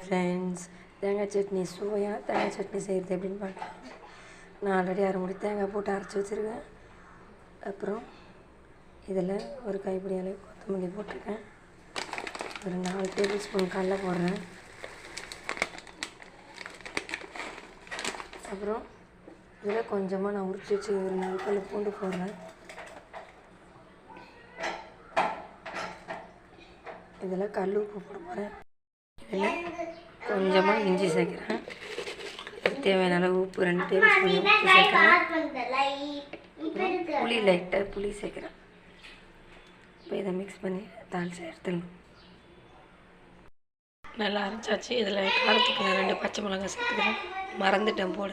Friends, தேங்காய் சட்னி சுவையாக தேங்காய் சட்னி செய்கிறது எப்படின்னு பார்க்கலாம். நான் ஆல்ரெடி அரை முடி தேங்காய் போட்டு அரைச்சி வச்சுருக்கேன். அப்புறம் இதில் ஒரு கைப்பிடி அளவு கொத்தமல்லி போட்டிருக்கேன். ஒரு 4 டேபிள் ஸ்பூன் கடலை போடுறேன். அப்புறம் இதில் கொஞ்சமாக நான் உரிச்சு வச்சு ஒரு 4 பல் பூண்டு போடுறேன். இதில் கல் உப்பு போட போகிறேன். இதில் கொஞ்சமாக இஞ்சி சேர்க்குறேன். தேவையான அளவு உப்பு 2 டேபிள் ஸ்பூன் உப்பு சேர்க்குறேன். புளி லைட்டாக புளி சேர்க்குறேன். இப்போ இதை மிக்ஸ் பண்ணி தாளித்து எடுத்துடணும். நல்லா அரைச்சாச்சு. இதில் காரத்துக்கு நான் 2 பச்சை மிளகாய் சேர்த்துக்கிறேன். மறந்துட்டேன் போட.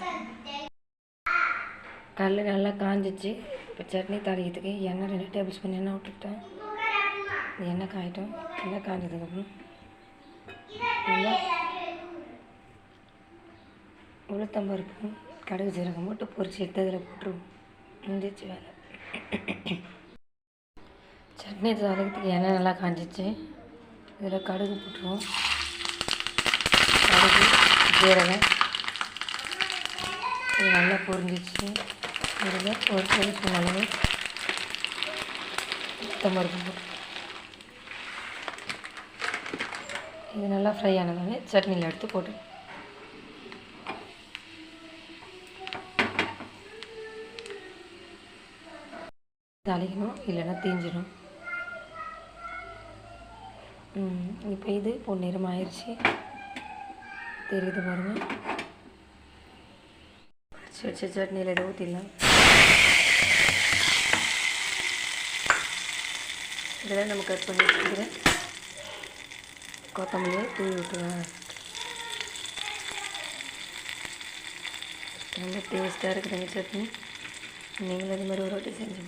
கல் நல்லா காஞ்சிச்சு. இப்போ சட்னி தாளிக்கிறதுக்கு எண்ணெய் 2 டேபிள் ஸ்பூன் எண்ணெய் விட்டுக்கிட்டேன். எண்ணெய் காயிட்டோம். எண்ணெய் காய்ஞ்சதுக்கப்புறம் நல்லா உளுத்தம்பருப்பு கடுகு சீரகம் போட்டு பொரிச்சு எடுத்து அதில் போட்டுருவோம். முடிஞ்சிச்சு வேலை. சட்னி தாளிக்கிறதுக்கு எண்ணெய் நல்லா காஞ்சிச்சு. இதில் கடுகு போட்டுருவோம். கடுகு சீரகம் இது நல்லா பொரிஞ்சிச்சு. இதில் ஒரு டேபிள் ஸ்பூன் அளவு உளுத்தம்பருப்பு போட்டு இது நல்லா ஃப்ரை ஆனதானே சட்னியில் எடுத்து போட்டு தாளிக்கணும், இல்லைன்னா தீஞ்சிடும். இப்போ இது பொன்னிறம் ஆயிடுச்சு. தெரியுது பாருங்கள். அரைச்சி வச்ச சட்னியில் இதை ஊற்றிடலாம். இதில் நம்ம கட் பண்ணி வச்சுக்கிறேன் கொத்தமல்லியை தூவி விட்டுருவேன். ரொம்ப டேஸ்ட்டாக இருக்குதுங்க சட்னி. நீங்களும் அது மாதிரி ஒரு வாட்டி செஞ்சு